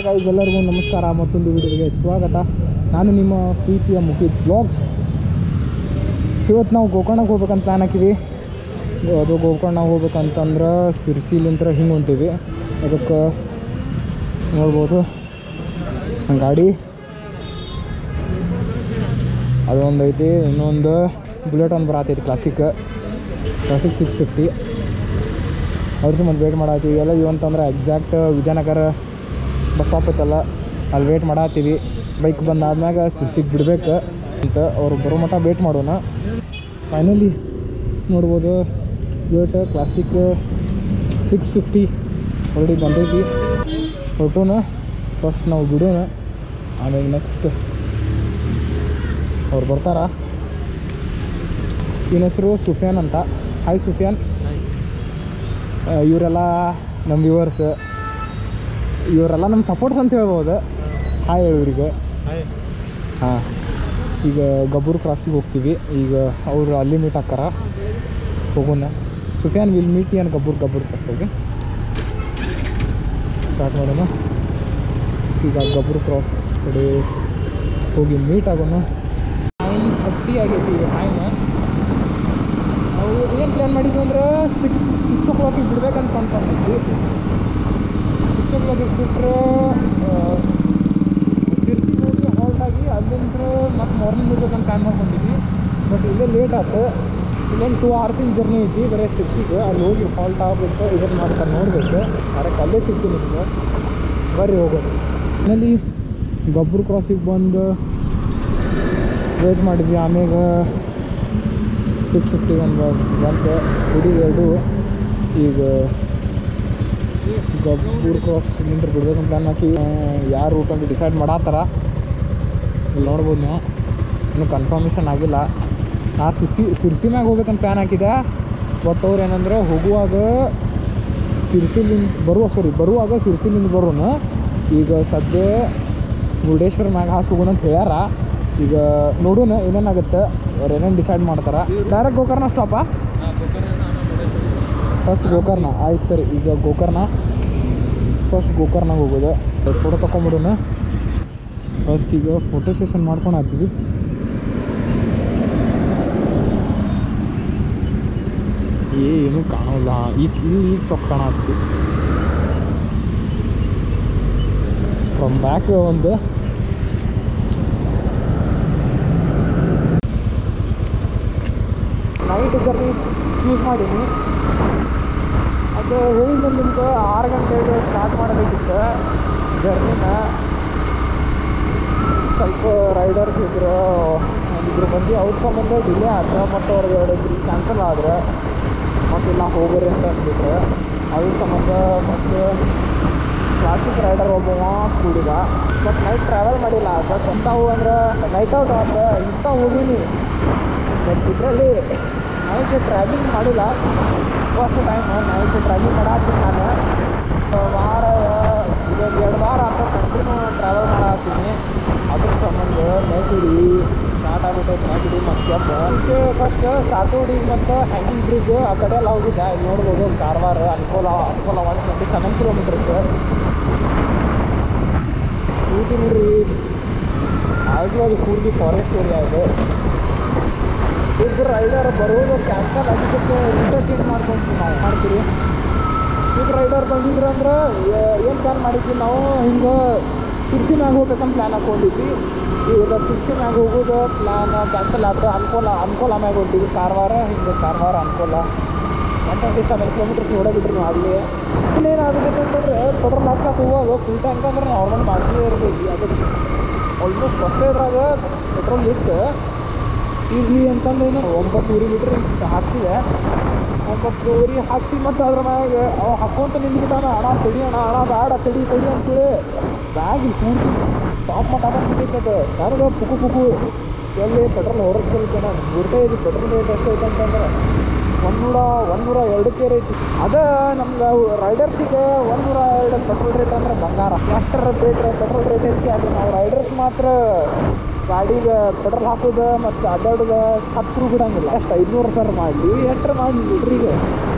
Guys, ಎಲ್ಲರಿಗೂ ನಮಸ್ಕಾರ. ಮತ್ತೊಂದು ವಿಡಿಯೋಗೆ ಸ್ವಾಗತ. ನಾನು ನಿಮ್ಮ ಪ್ರೀತಿಯ ಮುಖಿತ್ ಬ್ಲಾಗ್ಸ್. ಇವತ್ತು ನಾವು ಗೋಕರ್ಣಕ್ಕೆ ಹೋಗ್ಬೇಕಂತ ಪ್ಲ್ಯಾನ್ ಹಾಕಿವಿ. ಅದು ಗೋಕರ್ಣಕ್ಕೆ ಹೋಗ್ಬೇಕಂತಂದ್ರೆ ಸಿರ್ಸಿಲಿಂತ್ರ ಹಿಂಗೆ ಹೊಂಟೀವಿ. ಅದಕ್ಕೆ ನೋಡ್ಬೋದು ಗಾಡಿ ಅದೊಂದು ಐತಿ. ಇನ್ನೊಂದು ಬುಲೆಟ್ ಒಂದು ಬರತೈತಿ, ಕ್ಲಾಸಿಕ್ 650. ಅವ್ರ ಸುಮ್ಮನೆ ವೇಟ್ ಮಾಡತ್ತೀವಿ. ಎಲ್ಲ ಇವಂತಂದ್ರೆ ಎಕ್ಸಾಕ್ಟ್ ವಿಜಯನಗರ ಬಸ್ ಸ್ಟಾಪ್ ಐತಲ್ಲ, ಅಲ್ಲಿ ವೇಟ್ ಮಾಡತ್ತೀವಿ. ಬೈಕ್ ಬಂದಾದ್ಮ್ಯಾಗ ಸಿರ್ಸಿಗೆ ಬಿಡ್ಬೇಕು ಅಂತ ಅವ್ರು ಬರೋ ಮಟ್ಟ ವೇಟ್ ಮಾಡೋಣ. ಫೈನಲಿ ನೋಡ್ಬೋದು ಬುಲೆಟ್ ಕ್ಲಾಸಿಕ್ 650 ಆಲ್ರೆಡಿ ಬಂದೈತಿ. ಹೊರಟೋಣ. ಫಸ್ಟ್ ನಾವು ಬಿಡೋಣ, ಆಮೇಲೆ ನೆಕ್ಸ್ಟ್ ಅವ್ರು ಬರ್ತಾರ. ಇವನ ಹೆಸರು ಸುಫಿಯಾನ್ ಅಂತ. ಹಾಯ್ ಸುಫಿಯಾನ್. ಇವರೆಲ್ಲ ನಮ್ಮ ವ್ಯೂವರ್ಸ್, ಇವರೆಲ್ಲ ನಮ್ಮ ಸಪೋರ್ಟ್ಸ್ ಅಂತ ಹೇಳ್ಬೋದು. ಹಾಯ್ ಇವ್ರಿಗೆ. ಹಾಂ, ಈಗ ಗಬ್ಬೂರು ಕ್ರಾಸಿಗೆ ಹೋಗ್ತೀವಿ. ಈಗ ಅವರು ಅಲ್ಲಿ ಮೀಟ್ ಹಾಕಾರ. ಹೋಗೋಣ. ಸುಫಿಯಾನ್ ವಿಲ್ ಮೀಟ್ ಏನು ಗಬ್ಬೂರು ಕ್ರಾಸ್ ಹೋಗಿ ಸ್ಟಾರ್ಟ್ ಮಾಡೋಣ. ಈಗ ಗಬ್ಬೂರು ಕ್ರಾಸ್ ಕಡೆ ಹೋಗಿ ಮೀಟ್ ಆಗೋಣ. 9:30 ಆಗೈತಿ ಈಗ ಟೈಮ್. ನಾವು ಏನು ಪ್ಲ್ಯಾನ್ ಮಾಡಿದ್ವಿ ಅಂದ್ರೆ 6 o'clock ಬಿಡ್ಬೇಕಂತ ಅಂದ್ಕೊಂಡಿದ್ವಿ. 6 o'clock ಬಿಟ್ಟರೆ ಸಿರ್ಸಿಗೆ ಹೋಗಿ ಹಾಲ್ಟ್ ಆಗಿ ಅಲ್ಲಿಂದ ಮತ್ತು ಮಾರ್ನಿಂಗ್ ಬಿಡ್ಬೇಕಂತ ಪ್ಲ್ಯಾನ್ ಮಾಡ್ಕೊಂಡಿದ್ವಿ. ಬಟ್ ಇಲ್ಲೇ ಲೇಟ್ ಆಯ್ತು. ಇಲ್ಲೇನು 2 hours ಜರ್ನಿ ಐತಿ ಬರೀ ಸಿರ್ಸಿಗೆ. ಅಲ್ಲಿ ಹೋಗಿ ಹಾಲ್ಟ್ ಆಗಬೇಕು, ಇದನ್ನು ಮಾಡ್ಕೊಂಡು ನೋಡಬೇಕು. ಅದಕ್ಕೆ ಅಲ್ಲೇ ಸಿಗ್ತೀನಿ ನಿಮಗೆ. ಬರ್ರಿ ಹೋಗೋದು. ಮನೇಲಿ ಗಬ್ಬೂರು ಕ್ರಾಸಿಗೆ ಬಂದು ವೇಟ್ ಮಾಡಿದ್ವಿ. ಆಮ್ಯಾಗ 650 ಒಂದು ಬಂತು. ಹುಡಿ 2 ಈಗ ಗಬ್ಬೂರು ಕ್ರಾಸ್ ನಿಂತ್ರ ಬಿಡ್ಬೇಕಂತ ಪ್ಲ್ಯಾನ್ ಹಾಕಿ ಯಾರು ರೂಟ್ ಅಂತ ಡಿಸೈಡ್ ಮಾಡತ್ತಾರ. ಇಲ್ಲಿ ನೋಡ್ಬೋದು ನೀವು. ಇನ್ನೂ ಕನ್ಫರ್ಮೇಷನ್ ಆಗಿಲ್ಲ. ನಾ ಸಿರ್ಸಿ ಮ್ಯಾಗ ಹೋಗ್ಬೇಕಂತ ಪ್ಲ್ಯಾನ್ ಹಾಕಿದೆ. ಬಟ್ ಅವ್ರು ಏನಂದ್ರೆ ಹೋಗುವಾಗ ಬರುವಾಗ ಸಿರ್ಸಿಲಿಂದ ಬರೋಣ. ಈಗ ಸದ್ಯ ಮುರುಡೇಶ್ವರ ಮ್ಯಾಗ ಹೋಗೋಣ ಅಂತ ಹೇಳ್ಯಾರ. ಈಗ ನೋಡೋಣ ಏನೇನಾಗುತ್ತೆ, ಅವ್ರು ಏನೇನು ಡಿಸೈಡ್ ಮಾಡ್ತಾರೆ. ಡೈರೆಕ್ಟ್ ಗೋಕರ್ಣ ಸ್ಟಾಪಾ? ಫಸ್ಟ್ ಗೋಕರ್ಣ ಆಯ್ತು ಸರಿ. ಈಗ ಫಸ್ಟ್ ಗೋಕರ್ಣಗೆ ಹೋಗೋದು. ಫೋಟೋ ತೊಗೊಂಬಿಡೋಣ. ಫಸ್ಟ್ ಈಗ ಫೋಟೋ ಸೆಷನ್ ಮಾಡ್ಕೊಂಡು ಹಾಕ್ತೀವಿ. ಏನೂ ಕಾಣೋಲ್ಲ. ಈಗ ಸ್ವಲ್ಪ ಕಾಣತ್ತೀವಿ. ಫ್ರಮ್ ಬ್ಯಾಕ್ ಒಂದು ನೈಟ್ ಜರ್ನಿ ಚೂಸ್ ಮಾಡೀನಿ. ಅದು ಹೇಳಿದ ನಿಮ್ಗೆ 6 ಗಂಟೆಗೆ ಸ್ಟಾರ್ಟ್ ಮಾಡಬೇಕಿತ್ತು ಜರ್ನಿನ. ಸ್ವಲ್ಪ ರೈಡರ್ಸ್ ಇದ್ರು, ಒಂದಿಬ್ಬರು ಮಂದಿ ಅವ್ರ ಸಂಬಂಧ ಡಿಲೇ ಆಯ್ತು. ಮತ್ತು ಅವ್ರಿಗೆ 2 ಕ್ಯಾನ್ಸಲ್ ಆದ್ರೆ ಮತ್ತಿಲ್ಲ ಹೋಗ್ರಿ ಅಂತ ಅಂದ್ಬಿಟ್ರೆ ಅದ್ರ ಸಂಬಂಧ. ಮತ್ತು ಕ್ಲಾಸಿಕ್ ರೈಡರ್ ಒಬ್ಬವ ಕೂಡಿದ. ಬಟ್ ನೈಟ್ ಟ್ರಾವೆಲ್ ಮಾಡಿಲ್ಲ. ಬಟ್ ಇಂಥವು ಅಂದ್ರೆ ನೈಟ್ ಔಟ್ ಆದ ಇಂಥ ಹೋಗೀನಿ. ಬಟ್ ಇದರಲ್ಲಿ ನೈಟ್ ಟ್ರಾವೆಲಿಂಗ್ ಮಾಡಿಲ್ಲ. ಫಸ್ಟ್ ಟೈಮ್ ನೈಟ್ ಟ್ರಾವೆಲಿಂಗ್ ಮಾಡತ್ತೀನಿ ನಾನು. ಇದೊಂದು 2 ವಾರ ಅಂತ ಕಂಟಿನ್ಯೂ ಟ್ರಾವೆಲ್ ಮಾಡತ್ತೀನಿ. ಅದ್ರ ಸಂಬಂಧ ನೈಟುಡಿ ಸ್ಟಾರ್ಟ್ ಆಗ್ಬಿಟ್ಟೈತೆ. ನೈಟುಡಿ ಮತ್ತು ಕೆಂಪು ಈಚೆ ಫಸ್ಟ್ ಸಾತುಡಿ ಮತ್ತು ಹ್ಯಾಂಗಿಂಗ್ ಬ್ರಿಡ್ಜ್ ಆ ಕಡೆ ಎಲ್ಲ ಹೋಗಿದ್ದೆ. ಇಲ್ಲಿ ನೋಡ್ಬೋದು ಕಾರವಾರ ಅನುಕೂಲ 127 ಕಿಲೋಮೀಟರ್ಸ್. ಪೂರ್ತಿ ನೋಡ್ರಿ ಆಜು ಪೂರ್ತಿ ಫಾರೆಸ್ಟ್ ಏರಿಯಾ ಇದೆ. ಇಬ್ಬರು ರೈಡರ್ ಬರೋದು ಕ್ಯಾನ್ಸಲ್ ಆಗಿದ್ದಕ್ಕೆ ರೂಟ ಚೇಂಜ್ ಮಾಡ್ತೀವಿ. ಇಬ್ಬರು ರೈಡರ್ ಬಂದಿದ್ರು ಅಂದ್ರೆ ಏನು ಪ್ಲ್ಯಾನ್ ಮಾಡಿದ್ವಿ ನಾವು, ಹಿಂಗೆ ಸಿರ್ಸಿ ಮ್ಯಾಗ ಹೋಗ್ಬೇಕಂತ ಪ್ಲ್ಯಾನ್ ಹಾಕ್ಕೊಂಡಿದ್ವಿ. ಈಗ ಸಿರ್ಸಿ ಮ್ಯಾಗ ಹೋಗೋದು ಪ್ಲ್ಯಾನ್ ಕ್ಯಾನ್ಸಲ್ ಆಯ್ತು. ಅನ್ಕೋಲ ಮ್ಯಾಗ ಹೊಂಟಿದ್ವಿ. ಕಾರವಾರ ಅನ್ಕೋಲ 127 ಕಿಲೋಮೀಟರ್ಸ್ ಓಡಾಬಿಟ್ರಿ ನಾವು ಅಲ್ಲಿ. ಇನ್ನೇನಾಗ್ಬಿಟ್ಟೈತೆ ಅಂತಂದ್ರೆ ಪೆಟ್ರೋಲ್ ಹಾಕ್ಸಕ್ಕೆ ಹೋಗುವಾಗ ಫುಲ್ ಟ್ಯಾಂಕ್ ಅಂದ್ರೆ ನಾರ್ಮಲ್ ಮಾಡಿಸೇ ಇರ್ತೈತಿ. ಅದಕ್ಕೆ ಆಲ್ಮೋಸ್ಟ್ ಫಸ್ಟೇ ಇದ್ರಾಗ ಪೆಟ್ರೋಲ್ ಇತ್ತು. ಇರಲಿ ಅಂತಂದು ಏನು 900 ಲೀಟ್ರ್ ಹಾಕ್ಸಿದೆ. 900 ಹಾಕ್ಸಿ ಮತ್ತು ಅದ್ರ ಮ್ಯಾಗ ಅವ ಹಾಕ್ಕೊಂತ ನಿಂತ್ಬಿಟ್ಟಾನ. ಅಣ್ಣ ಬೇಡ ತಡಿ ಅಂತೇಳಿ ಬ್ಯಾಗ್ ಪೂರ್ತಿ ಟಾಪ್ ಮಟ್ಟ ಬಂದ್ಬಿಟ್ಟೈತೆ. ಅದು ನನಗೆ ಪುಕು ಎಲ್ಲಿ ಪೆಟ್ರೋಲ್ ಹೊರಗೆ ಸ್ವಲ್ಪ ಬಿಡ್ತಾ ಇದ್ವಿ. ಪೆಟ್ರೋಲ್ ರೇಟ್ ಎಷ್ಟು ಐತೆ ಅಂತಂದ್ರೆ 102 ಐತಿ. ಅದು ನಮ್ಗೆ ರೈಡರ್ಸಿಗೆ 102 ಪೆಟ್ರೋಲ್ ರೇಟ್ ಅಂದ್ರೆ ಬಂಗಾರ. ಎಷ್ಟರ ಪೆಟ್ರೋಲ್ ರೇಟ್ ಹೆಚ್ಚಿಗೆ ಆದರೆ ನಾವು ರೈಡರ್ಸ್ ಮಾತ್ರ ಗಾಡಿಗೆ ಪೆಟ್ರೋಲ್ ಹಾಕೋದು ಮತ್ತು ಅಡ್ಡಾಡೋದು 10 ಬಿಡೋಂಗಿಲ್ಲ. ಎಷ್ಟು 500 ರೂಪಾಯಿ ಮಾಡಲಿ, ಎಷ್ಟರ ಮಾಡಲಿ ಲೀಟ್ರಿಗೆ.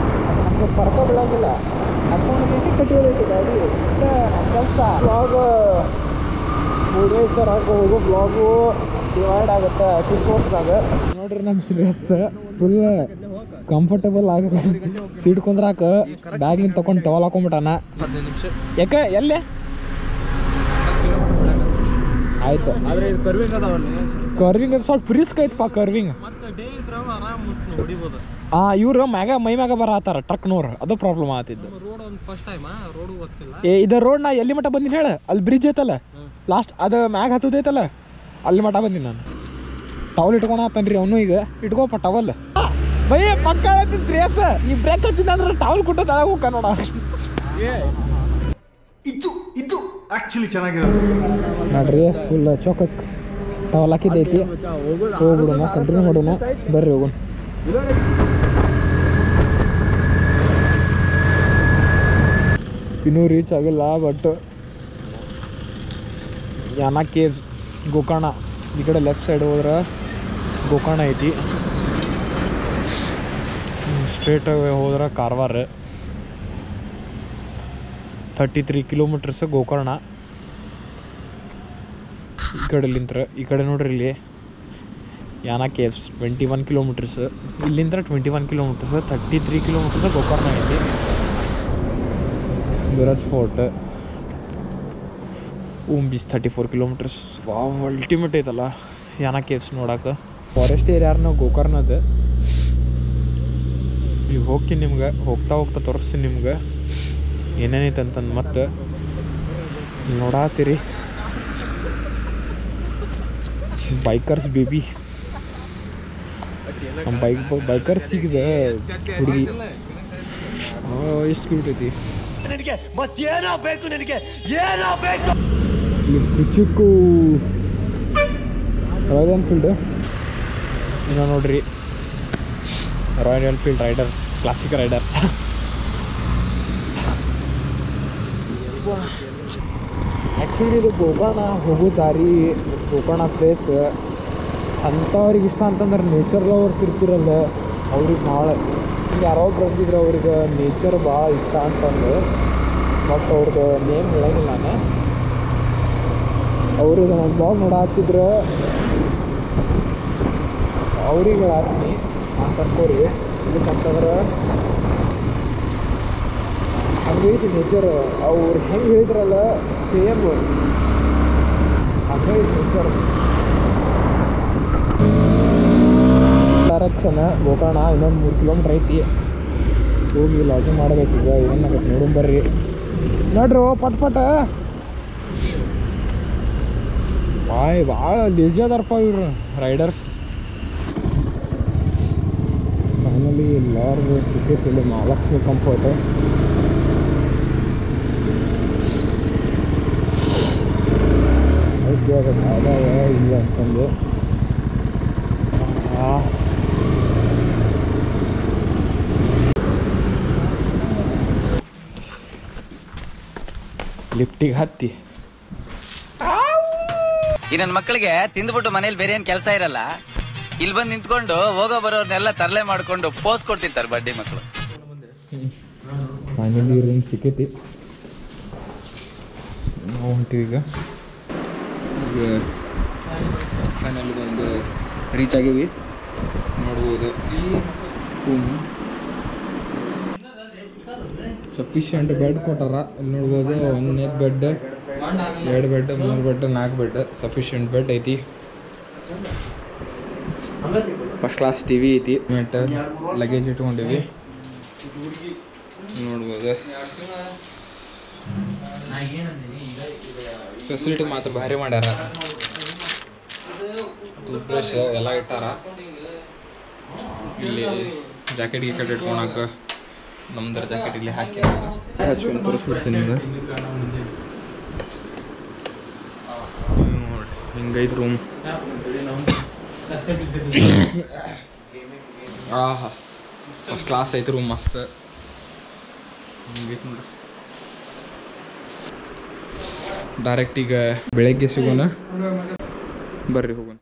ನಮಗೆ ಬರ್ಕ ಬೀಳಂಗಿಲ್ಲ ಹಾಕೊಂಡು ಗಿಟ್ಟಿ ಕಟ್ಟಿದೈತಿ ಗಾಡಿ ಇಲ್ಲ ನಮ್ಮ ಕೆಲಸ ಬ್ಲಾಗ್ ಮುರುಡೇಶ್ವರ ಹೋಗೋ ಬ್ಲಾಗು ಡಿವೈಡ್ ಆಗುತ್ತೆ ಎಪಿಸೋಡ್ಸ್ದಾಗ. ನೋಡ್ರಿ ನಮ್ಮ ಶ್ರೇಯಸ್ ಫುಲ್ ಕಂಫರ್ಟಬಲ್ ಆಗುತ್ತೆ ಸೀಟ್ ಕುಂದ್ರಾಕ ಬ್ಯಾಗ್ಲಿಂದ ತೊಗೊಂಡು ಟವಲ್ ಹಾಕೊಂಡ್ಬಿಟ್ಟಾನ. 15 ನಿಮಿಷ ಯಾಕೆ ಎಲ್ಲೇ ಆಯ್ತು. ಆದರೆ ಇದು ಕರ್ವಿಂಗ್ ಅದಾವಲ್ಲ, ಕರ್ವಿಂಗ್ ಅದು ಸ್ವಲ್ಪ ರಿಸ್ಕ್ ಐತಪ್ಪ ಕರ್ವಿಂಗ್. ಹಾಂ ಇವ್ರು ಮ್ಯಾಗ ಮೈ ಮ್ಯಾಗ ಬರತ್ತಾರ ಟ್ರಕ್ನವ್ರು, ಅದು ಪ್ರಾಬ್ಲಮ್ ಆಗ್ತಿದ್ದು. ಇದು ರೋಡ್ ನಾ ಎಲ್ಲಿ ಮಟ್ಟ ಬಂದಿನಿ ಹೇಳ, ಅಲ್ಲಿ ಬ್ರಿಡ್ಜ್ ಐತಲ್ಲ ಲಾಸ್ಟ್ ಅದು ಮ್ಯಾಗ ಹತ್ತದೈತಲ್ಲ ಅಲ್ಲಿ ಮಟ್ಟ ಬಂದೀನಿ ನಾನು. ಟವಲ್ ಇಟ್ಕೊಳತ್ತನ್ರಿ ಅವನು, ಈಗ ಇಟ್ಕೋಪ್ಪ ಟವಲ್ ಬೈ ಪಕ್ಕ ಹೇಳ್ತೀನಿ ಶ್ರೇಯಸ್. ಈ ಬ್ರೇಕ್ ಹಚ್ಚಿದ ಅಂದ್ರೆ ಟವಲ್ ಕೊಟ್ಟು ತಳಗ ಹೋಗ ನೋಡ. ಇದು ಆಕ್ಚುಲಿ ಚೆನ್ನಾಗಿರೋದು ನೋಡ್ರಿ ಫುಲ್ ಚೌಕಕ್ಕೆ ಟವಲ್ ಹಾಕಿದ್ದೈತಿ. ಹೋಗ್ಬಿಡೋಣ, ಕಂಟಿನ್ಯೂ ಮಾಡೋಣ ಬರ್ರಿ ಹೋಗೋಣ. ಇನ್ನೂ ರೀಚ್ ಆಗಿಲ್ಲ ಬಟ್ ಯಾನ ಕೇವ್ ಗೋಕರ್ಣ ಈ ಕಡೆ ಲೆಫ್ಟ್ ಸೈಡ್ ಹೋದ್ರೆ ಗೋಕರ್ಣ ಐತಿ, ಸ್ಟ್ರೇಟ್ ಹೋದ್ರೆ ಕಾರವಾರ. 33 ಕಿಲೋಮೀಟರ್ಸ್ ಗೋಕರ್ಣ. ಈ ಕಡೆಲಿಂತ್ರ ಈ ಕಡೆ ನೋಡ್ರಿ ಇಲ್ಲಿ ಯಾನ ಕೇವ್ಸ್ 21 ಕಿಲೋಮೀಟರ್ಸ್, ಇಲ್ಲಿಂದ 21 ಕಿಲೋಮೀಟರ್ಸ್, 33 ಕಿಲೋಮೀಟರ್ಸ್ ಗೋಕರ್ಣ ಐತಿ. Miraj fort Om beach 34 kilometers. Wow ultimate ಐತಲ್ಲ ಯಾನ ಕೇವ್ಸ್ ನೋಡಕ್ಕೆ. ಫಾರೆಸ್ಟ್ ಏರಿಯಾರ್ನ ಗೋಕರ್ಣದ. ಈಗ ಹೋಗ್ತೀನಿ ನಿಮ್ಗೆ ಹೋಗ್ತಾ ಹೋಗ್ತಾ ತೋರಿಸ್ತೀನಿ ನಿಮ್ಗೆ ಏನೇನೈತೆ ಅಂತಂದು. ಮತ್ತೆ ನೋಡಾತೀರಿ ಬೈಕರ್ಸ್ ಬೇಬಿ, ನಮ್ಮ ಬೈಕರ್ಸ್ ಸಿಗಿದೆ ಹುಡುಗಿ ಎಷ್ಟು ಕ್ಯೂಟ್ ಐತಿ. ಚಿಕ್ಕು ರಾಯಲ್ ಎನ್ಫೀಲ್ಡ್ ಇನ್ನೂ ನೋಡ್ರಿ, Royal Enfield rider, classic rider. Actually ಇದು ಗೋಕರ್ಣ ಹೋಗೋ ದಾರಿ, ಗೋಕರ್ಣ ಪ್ಲೇಸ್ ಅಂಥವ್ರಿಗೆ ಇಷ್ಟ ಅಂತಂದ್ರೆ ನೇಚರ್ ಲವರ್ಸ್ ಇರ್ತಿರಲ್ಲ ಅವ್ರಿಗೆ ಭಾಳ. ಯಾರೋ ಬಂದಿದ್ರು ಅವ್ರಿಗೆ ನೇಚರ್ ಭಾಳ ಇಷ್ಟ ಅಂತಂದು, ಬಟ್ ಅವ್ರದ್ದು ನೇಮ್ ಹೇಳಂಗಿಲ್ಲ ನಾನು. ಅವರು ನನ್ನ ಬ್ಲಾಗ್ ನೋಡಾಕ್ತಿದ್ರೆ ಅವ್ರಿಗೆ ಹೇಳತ್ತೀನಿ ಅಂತ ಅನ್ಕೋರಿ. ಇದಕ್ಕಂತಂದ್ರೆ ಹಂಗೈತಿ ನೇಚರ್, ಅವ್ರು ಹೆಂಗೆ ಹೇಳಿದ್ರಲ್ಲ ಸೇಮ್ ಹಂಗೈತಿ ನೇಚರ್. ಡೈರೆಕ್ಷನ್ ಗೋಕರ್ಣ ಇನ್ನೊಂದು 3 ಕಿಲೋಮೀಟ್ರ್ ಐತಿ. ಹೋಗಿ ಲಾಜಿಂಗ್ ಮಾಡಬೇಕೀಗ. ಏನಾಗತ್ತೆ ನೋಡೋಣ ಬರ್ರಿ. ನೋಡ್ರಿ ಪಟ್ ಪಟ್ ಭಾಳ ಲೇಜಿ ಅದಾರಪ್ಪ ಇವ್ರು ರೈಡರ್ಸ್. ಫೈನಲಿ ಲಾರ್ಜ್ ಸಿಕ್ಕೈತಿಲ್ಲ ಮಹಾಲಕ್ಷ್ಮಿ ಕಂಫರ್ಟ್. ಅದಕ್ಕೆ ಅದಕ್ಕೆ ಆದಾಯ ಇಲ್ಲ ಅಂತಂದು ಲಿಫ್ಟಿಗೆ ಹತ್ತಿ. ಈ ನನ್ನ ಮಕ್ಕಳಿಗೆ ತಿಂದ್ಬಿಟ್ಟು ಮನೇಲಿ ಬೇರೆ ಏನ್ ಕೆಲಸ ಇರಲ್ಲ, ಇಲ್ಲಿ ಬಂದು ನಿಂತ್ಕೊಂಡು ಹೋಗೋ ಬರೋರ್ನೆಲ್ಲ ತರಲೆ ಮಾಡ್ಕೊಂಡು ಪೋಸ್ ಕೊಡ್ತಿರ್ತಾರೆ ಬಡ್ಡಿ ಮಕ್ಕಳು. ಫೈನಲಿ ರೂಮ್ ಸಿಕ್ಕೈತಿ, ನಾವು ಹೊಂಟಿವಿ ಈಗ. ಫೈನಲಿ ಒಂದು ರೀಚ್ ಆಗೀವಿ. ನೋಡ್ಬೋದು ರೂಮ್ ಸಫಿಷಿಯಂಟ್ ಬೆಡ್ ಕೊಟ್ಟಾರ. ಇಲ್ಲಿ ನೋಡ್ಬೋದು 1 bed, 2 bed, 3 bed, 4 bed, sufficient bed ಐತಿ. ಫಸ್ಟ್ ಕ್ಲಾಸ್ ಟಿ ವಿ ಐತಿ. ಲಗೇಜ್ ಇಟ್ಕೊಂಡಿವಿ ನೋಡ್ಬೋದು. ಫೆಸಿಲಿಟಿ ಮಾತ್ರ ಭಾರಿ ಮಾಡ್ಯಾರ. ಟೂತ್ ಬ್ರಷ್ ಎಲ್ಲ ಇಟ್ಟಾರ. ಇಲ್ಲಿ ಜಾಕೆಟ್ ಗೀಕೆಟ್ ಇಟ್ಕೊಳಕ್ಕೆ ನಮ್ದರ ಜಾಕೆಟ್ ಇಲ್ಲಿ ಹಾಕಿ ಹಚ್ಕೊಂಡು ತೋರಿಸ್ಬಿಡ್ತೀನಿ ನಿಮ್ಗೆ. ನೋಡಿ ಹಿಂಗೈತೆ ರೂಮ್. ಆಹಾ ಫಸ್ಟ್ ಕ್ಲಾಸ್ ಐತೆ ರೂಮ್, ಮಸ್ತ್ ಹಿಂಗೈತೆ ನೋಡಿ. ಡೈರೆಕ್ಟ್ ಈಗ ಬೆಳಗ್ಗೆ ಸಿಗೋಣ ಬರ್ರಿ ಹೋಗೋಣ.